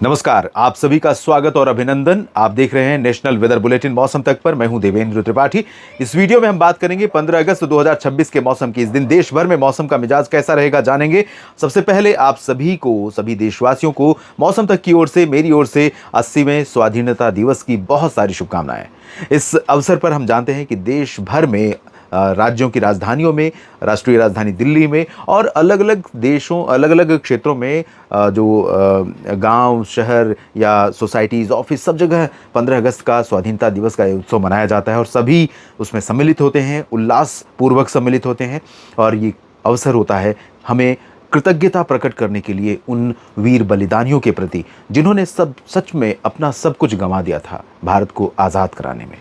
नमस्कार, आप सभी का स्वागत और अभिनंदन। आप देख रहे हैं नेशनल वेदर बुलेटिन मौसम तक पर। मैं हूं देवेंद्र त्रिपाठी। इस वीडियो में हम बात करेंगे 15 अगस्त 2026 के मौसम की। इस दिन देश भर में मौसम का मिजाज कैसा रहेगा जानेंगे। सबसे पहले आप सभी को, सभी देशवासियों को मौसम तक की ओर से, मेरी ओर से 80वें स्वाधीनता दिवस की बहुत सारी शुभकामनाएं। इस अवसर पर हम जानते हैं कि देश भर में राज्यों की राजधानियों में, राष्ट्रीय राजधानी दिल्ली में और अलग अलग देशों, अलग अलग क्षेत्रों में जो गांव, शहर या सोसाइटीज़, ऑफिस, सब जगह 15 अगस्त का स्वाधीनता दिवस का उत्सव मनाया जाता है और सभी उसमें सम्मिलित होते हैं, उल्लास पूर्वक सम्मिलित होते हैं। और ये अवसर होता है हमें कृतज्ञता प्रकट करने के लिए उन वीर बलिदानियों के प्रति जिन्होंने सच में अपना सब कुछ गंवा दिया था भारत को आज़ाद कराने में।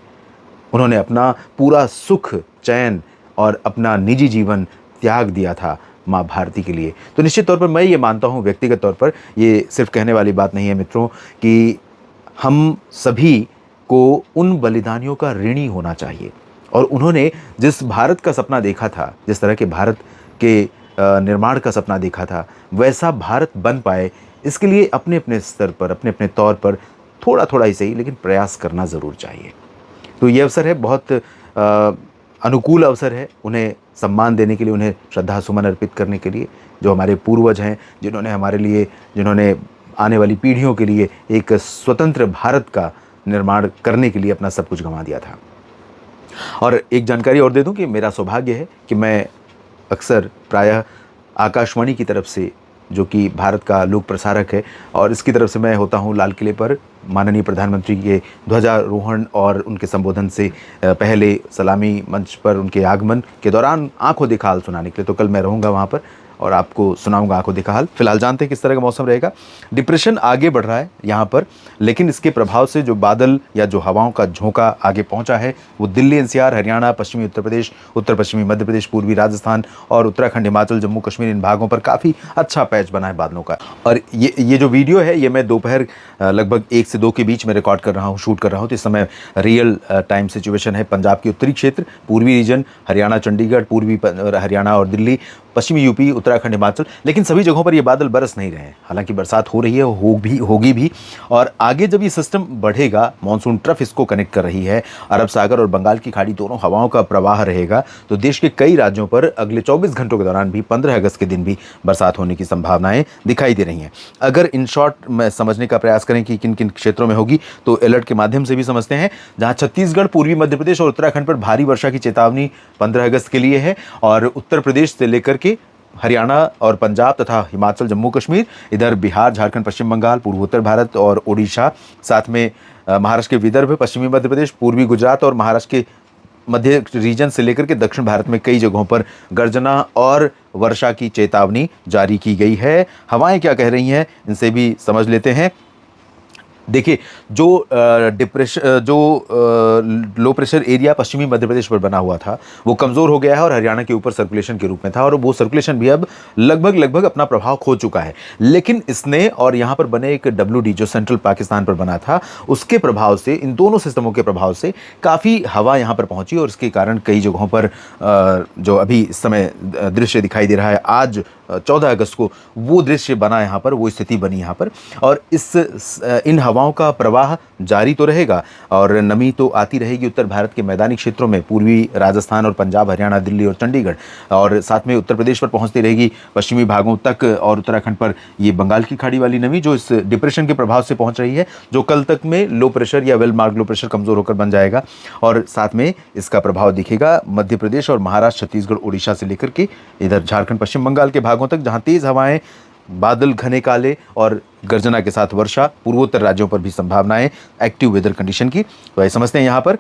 उन्होंने अपना पूरा सुख, चैन और अपना निजी जीवन त्याग दिया था माँ भारती के लिए। तो निश्चित तौर पर मैं ये मानता हूँ, व्यक्तिगत तौर पर, ये सिर्फ कहने वाली बात नहीं है मित्रों, कि हम सभी को उन बलिदानियों का ऋणी होना चाहिए। और उन्होंने जिस भारत का सपना देखा था, जिस तरह के भारत के निर्माण का सपना देखा था, वैसा भारत बन पाए, इसके लिए अपने अपने स्तर पर, अपने अपने तौर पर थोड़ा थोड़ा ही सही लेकिन प्रयास करना ज़रूर चाहिए। तो ये अवसर है, बहुत अनुकूल अवसर है उन्हें सम्मान देने के लिए, उन्हें श्रद्धा सुमन अर्पित करने के लिए, जो हमारे पूर्वज हैं, जिन्होंने हमारे लिए, जिन्होंने आने वाली पीढ़ियों के लिए एक स्वतंत्र भारत का निर्माण करने के लिए अपना सब कुछ गंवा दिया था। और एक जानकारी और दे दूं कि मेरा सौभाग्य है कि मैं अक्सर प्रायः आकाशवाणी की तरफ से, जो कि भारत का लोक प्रसारक है, और इसकी तरफ से मैं होता हूँ लाल किले पर माननीय प्रधानमंत्री के ध्वजारोहण और उनके संबोधन से पहले सलामी मंच पर उनके आगमन के दौरान आंखों देखा हाल सुनाने के लिए। तो कल मैं रहूँगा वहाँ पर और आपको सुनाऊंगा आंखों देखा हाल। फिलहाल जानते हैं किस तरह का मौसम रहेगा। डिप्रेशन आगे बढ़ रहा है यहाँ पर, लेकिन इसके प्रभाव से जो बादल या जो हवाओं का झोंका आगे पहुँचा है, वो दिल्ली एनसीआर, हरियाणा, पश्चिमी उत्तर प्रदेश, उत्तर पश्चिमी मध्य प्रदेश, पूर्वी राजस्थान और उत्तराखंड, हिमाचल, जम्मू कश्मीर, इन भागों पर काफ़ी अच्छा पैच बना है बादलों का। और ये जो वीडियो है, ये मैं दोपहर लगभग 1 से 2 के बीच में रिकॉर्ड कर रहा हूँ, शूट कर रहा हूँ। तो इस समय रियल टाइम सिचुएशन है। पंजाब के उत्तरी क्षेत्र, पूर्वी रीजन, हरियाणा, चंडीगढ़, पूर्वी हरियाणा और दिल्ली, पश्चिमी यूपी, उत्तराखंड, हिमाचल, लेकिन सभी जगहों पर ये बादल बरस नहीं रहे हैं। हालांकि बरसात हो रही है, होगी भी। और आगे जब ये सिस्टम बढ़ेगा, मानसून ट्रफ इसको कनेक्ट कर रही है, अरब सागर और बंगाल की खाड़ी, दोनों हवाओं का प्रवाह रहेगा, तो देश के कई राज्यों पर अगले 24 घंटों के दौरान भी, 15 अगस्त के दिन भी बरसात होने की संभावनाएं दिखाई दे रही हैं। अगर इन शॉर्ट में समझने का प्रयास करें कि किन किन क्षेत्रों में होगी, तो अलर्ट के माध्यम से भी समझते हैं। जहां छत्तीसगढ़, पूर्वी मध्य प्रदेश और उत्तराखंड पर भारी वर्षा की चेतावनी 15 अगस्त के लिए है, और उत्तर प्रदेश से लेकर के हरियाणा और पंजाब तथा हिमाचल, जम्मू कश्मीर, इधर बिहार, झारखंड, पश्चिम बंगाल, पूर्वोत्तर भारत और ओडिशा, साथ में महाराष्ट्र के विदर्भ, पश्चिमी मध्य प्रदेश, पूर्वी गुजरात और महाराष्ट्र के मध्य रीजन से लेकर के दक्षिण भारत में कई जगहों पर गर्जना और वर्षा की चेतावनी जारी की गई है। हवाएं क्या कह रही हैं, इनसे भी समझ लेते हैं। देखिए, जो लो प्रेशर एरिया पश्चिमी मध्य प्रदेश पर बना हुआ था, वो कमज़ोर हो गया है और हरियाणा के ऊपर सर्कुलेशन के रूप में था, और वो सर्कुलेशन भी अब लगभग अपना प्रभाव खो चुका है। लेकिन इसने, और यहाँ पर बने एक WD जो सेंट्रल पाकिस्तान पर बना था, उसके प्रभाव से, इन दोनों सिस्टमों के प्रभाव से काफ़ी हवा यहाँ पर पहुँची, और इसके कारण कई जगहों पर जो अभी इस समय दृश्य दिखाई दे रहा है, आज 14 अगस्त को वो दृश्य बना यहाँ पर, वो स्थिति बनी यहाँ पर। और इन हवाओं का प्रवाह जारी तो रहेगा और नमी तो आती रहेगी उत्तर भारत के मैदानी क्षेत्रों में, पूर्वी राजस्थान और पंजाब, हरियाणा, दिल्ली और चंडीगढ़, और साथ में उत्तर प्रदेश पर पहुंचती रहेगी पश्चिमी भागों तक, और उत्तराखंड पर ये बंगाल की खाड़ी वाली नमी जो इस डिप्रेशन के प्रभाव से पहुंच रही है, जो कल तक में लो प्रेशर या वेल मार्क लो प्रेशर कमजोर होकर बन जाएगा। और साथ में इसका प्रभाव दिखेगा मध्य प्रदेश और महाराष्ट्र, छत्तीसगढ़, उड़ीसा से लेकर के इधर झारखंड, पश्चिम बंगाल के भागों तक, जहां तेज हवाएं, बादल घने काले और गर्जना के साथ वर्षा, पूर्वोत्तर राज्यों पर भी संभावनाएं एक्टिव वेदर कंडीशन की। तो ये समझते हैं यहाँ पर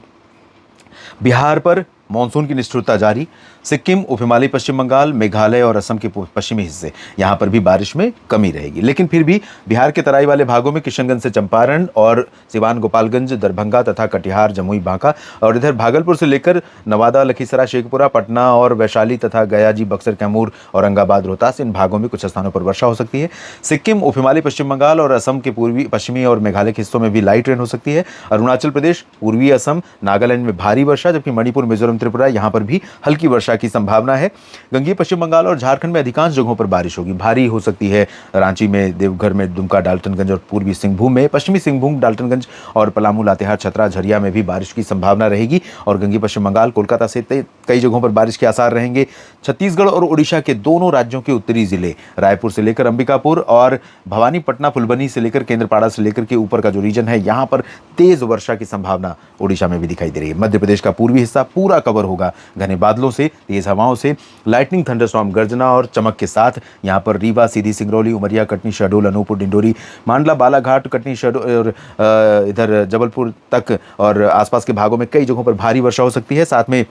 बिहार पर मानसून की निष्ठुरता जारी। सिक्किम, उप हिमालय, पश्चिम बंगाल, मेघालय और असम के पश्चिमी हिस्से, यहाँ पर भी बारिश में कमी रहेगी। लेकिन फिर भी बिहार के तराई वाले भागों में किशनगंज से चंपारण और सिवान, गोपालगंज, दरभंगा तथा कटिहार, जमुई, बांका, और इधर भागलपुर से लेकर नवादा, लखीसराय, शेखपुरा, पटना और वैशाली तथा गयाजी, बक्सर, कैमूर, औरंगाबाद, रोहतास, इन भागों में कुछ स्थानों पर वर्षा हो सकती है। सिक्किम, उप हिमालय, पश्चिम बंगाल और असम के पूर्वी, पश्चिमी और मेघालय के हिस्सों में भी लाइट रेन हो सकती है। अरुणाचल प्रदेश, पूर्वी असम, नागालैंड में भारी वर्षा, जबकि मणिपुर, मिजोरम, त्रिपुरा, यहाँ पर भी हल्की वर्षा की संभावना है। गंगीय पश्चिम बंगाल और झारखंड में अधिकांश जगहों पर बारिश होगी, भारी हो सकती है। रांची में, देवघर में, दुमका, डाल्टनगंज और पूर्वी सिंहभूम में, पश्चिमी सिंहभूम, डाल्टनगंज और पलामू, लातेहार, छतरा, झरिया में भी बारिश की संभावना रहेगी। और गंगीय पश्चिम बंगाल, कोलकाता से कई जगहों पर बारिश के आसार रहेंगे। छत्तीसगढ़ और ओडिशा के दोनों राज्यों के उत्तरी जिले, रायपुर से लेकर अंबिकापुर और भवानीपटना, फुलबनी से लेकर केंद्रपाड़ा से लेकर के ऊपर का जो रीजन है, यहां पर तेज वर्षा की संभावना ओडिशा में भी दिखाई दे रही है। मध्य प्रदेश का पूर्वी हिस्सा पूरा कवर होगा घने बादलों से, तेज हवाओं से, लाइटनिंग, थंडरस्टॉर्म, गर्जना और चमक के साथ। यहां पर रीवा, सीधी, सिंगरौली, उमरिया, कटनी, शहडोल, अनूपपुर, डिंडोरी, मांडला, बालाघाट, कटनी, शहडोल और इधर जबलपुर तक और आसपास के भागों में कई जगहों पर भारी वर्षा हो सकती है। साथ में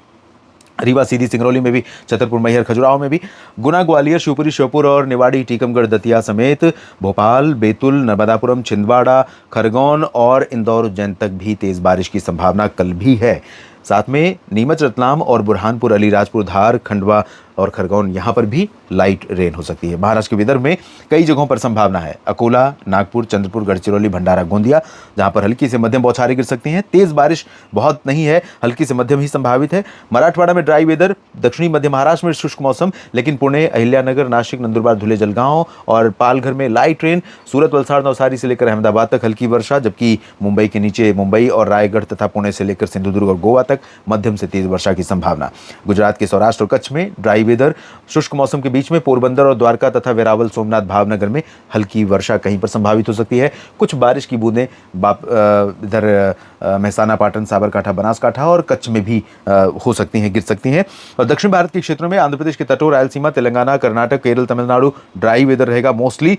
रीवा, सीधी, सिंगरौली में भी, छतरपुर, मैहर, खजुराहो में भी, गुना, ग्वालियर, शिवपुरी, श्योपुर और निवाड़ी, टीकमगढ़, दतिया समेत भोपाल, बैतूल, नर्मदापुरम, छिंदवाड़ा, खरगोन और इंदौर, उज्जैन तक भी तेज बारिश की संभावना कल भी है। साथ में नीमच, रतलाम और बुरहानपुर, अलीराजपुर, धार, खंडवा और खरगोन, यहां पर भी लाइट रेन हो सकती है। महाराष्ट्र के विदर्भ में कई जगहों पर संभावना है, अकोला, नागपुर, चंद्रपुर, गढ़चिरौली, भंडारा, गोंदिया, जहां पर हल्की से मध्यम बौछारें गिर सकती हैं। तेज बारिश बहुत नहीं है, हल्की से मध्यम ही संभावित है। मराठवाड़ा में ड्राई वेदर, दक्षिणी मध्य महाराष्ट्र में शुष्क मौसम, लेकिन पुणे, अहिल्यानगर, नासिक, नंदुरबार, धुले, जलगांव और पालघर में लाइट रेन। सूरत, वलसाड़, नवसारी से लेकर अहमदाबाद तक हल्की वर्षा, जबकि मुंबई के नीचे मुंबई और रायगढ़ तथा पुणे से लेकर सिंधुदुर्ग और गोवा तक मध्यम से तेज वर्षा की संभावना। गुजरात के सौराष्ट्र और कच्छ में ड्राई वेदर, शुष्क मौसम के बीच में पोरबंदर और द्वारका तथा वेरावल, सोमनाथ, भावनगर में हल्की वर्षा कहीं पर संभावित हो सकती है। कुछ बारिश की बूंदें इधर मेहसाना, पाटन, साबरकांठा, बनासकांठा और कच्छ में भी हो सकती हैं, गिर सकती हैं। और दक्षिण भारत के क्षेत्रों में आंध्र प्रदेश के तटों, रायलसीमा, तेलंगाना, कर्नाटक, केरल, तमिलनाडु ड्राई वेदर रहेगा मोस्टली।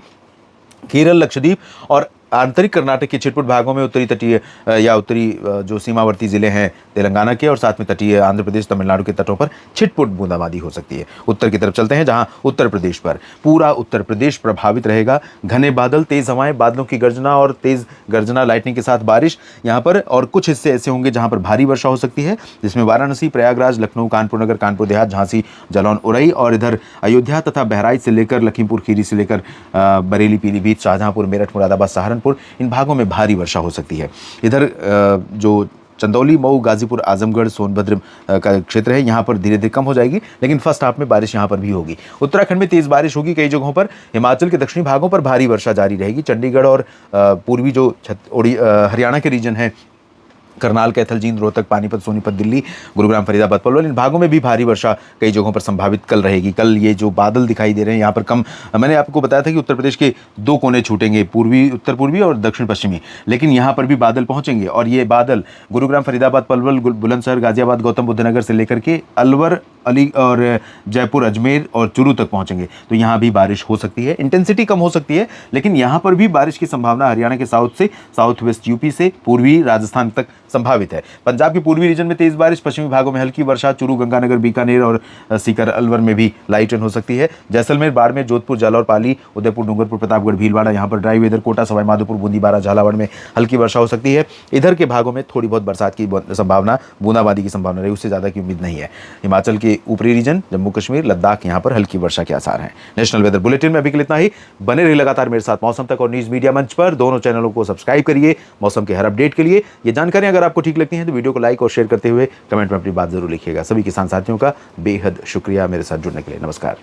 केरल, लक्षद्वीप और आंतरिक कर्नाटक के छिटपुट भागों में उत्तरी तटीय या उत्तरी जो सीमावर्ती जिले हैं तेलंगाना के और साथ में तटीय आंध्र प्रदेश, तमिलनाडु के तटों पर छिटपुट बूंदाबांदी हो सकती है। उत्तर की तरफ चलते हैं, जहां उत्तर प्रदेश पर पूरा उत्तर प्रदेश प्रभावित रहेगा। घने बादल, तेज हवाएं, बादलों की गर्जना और तेज गर्जना, लाइटनिंग के साथ बारिश यहां पर। और कुछ हिस्से ऐसे होंगे जहां पर भारी वर्षा हो सकती है, जिसमें वाराणसी, प्रयागराज, लखनऊ, कानपुर नगर, कानपुर देहात, झांसी, जालौन, उरई और इधर अयोध्या तथा बहराइच से लेकर लखीमपुर खीरी से लेकर बरेली, पीलीभीत, शाहजहांपुर, मेरठ, मुरादाबाद, सहारनपुर, इन भागों में भारी वर्षा हो सकती है। इधर जो चंदौली, मऊ, गाजीपुर, आजमगढ़, सोनभद्र का क्षेत्र है, यहाँ पर धीरे धीरे कम हो जाएगी, लेकिन फर्स्ट हाफ में बारिश यहाँ पर भी होगी। उत्तराखंड में तेज बारिश होगी कई जगहों पर। हिमाचल के दक्षिणी भागों पर भारी वर्षा जारी रहेगी। चंडीगढ़ और पूर्वी जो हरियाणा के रीजन है, करनाल, कैथल, जींद, रोहतक, पानीपत, सोनीपत, दिल्ली, गुरुग्राम, फरीदाबाद, पलवल, इन भागों में भी भारी वर्षा कई जगहों पर संभावित कल रहेगी। कल ये जो बादल दिखाई दे रहे हैं यहाँ पर कम, मैंने आपको बताया था कि उत्तर प्रदेश के दो कोने छूटेंगे, पूर्वी, उत्तर पूर्वी और दक्षिण पश्चिमी, लेकिन यहाँ पर भी बादल पहुंचेंगे और ये बादल गुरुग्राम, फरीदाबाद, पलवल, बुलंदशहर, गाजियाबाद, गौतम बुद्ध नगर से लेकर के अलवर, अली और जयपुर, अजमेर और चूरू तक पहुंचेंगे। तो यहाँ भी बारिश हो सकती है, इंटेंसिटी कम हो सकती है, लेकिन यहाँ पर भी बारिश की संभावना हरियाणा के साउथ से, साउथ वेस्ट यूपी से पूर्वी राजस्थान तक संभावित है। पंजाब के पूर्वी रीजन में तेज बारिश, पश्चिमी भागों में हल्की वर्षा, चूरू, गंगानगर, बीकानेर और सीकर, अलवर में भी लाइट रेन हो सकती है। जैसलमेर, बाड़मेर, जोधपुर, जालौर, पाली, उदयपुर, डूंगरपुर, प्रतापगढ़, भीलवाड़ा, यहाँ पर ड्राई वेदर, कोटा, सवाई माधोपुर, बूंदी, बारा, झालावाड़ में हल्की वर्षा हो सकती है। इधर के भागों में थोड़ी बहुत बरसात की संभावना, बूंदाबांदी की संभावना रही, उससे ज्यादा की उम्मीद नहीं है। हिमाचल के ऊपरी रीजन, जम्मू कश्मीर, लद्दाख, यहाँ पर हल्की वर्षा के आसार हैं। नेशनल वेदर बुलेटिन में अभी के लिए इतना ही। बने रहिए लगातार मेरे साथ मौसम तक और न्यूज मीडिया मंच पर। दोनों चैनलों को सब्सक्राइब करिए मौसम के हर अपडेट के लिए। ये जानकारी अगर आपको ठीक लगती है तो वीडियो को लाइक और शेयर करते हुए कमेंट में अपनी बात जरूर लिखिएगा। सभी किसान साथियों का बेहद शुक्रिया मेरे साथ जुड़ने के लिए। नमस्कार।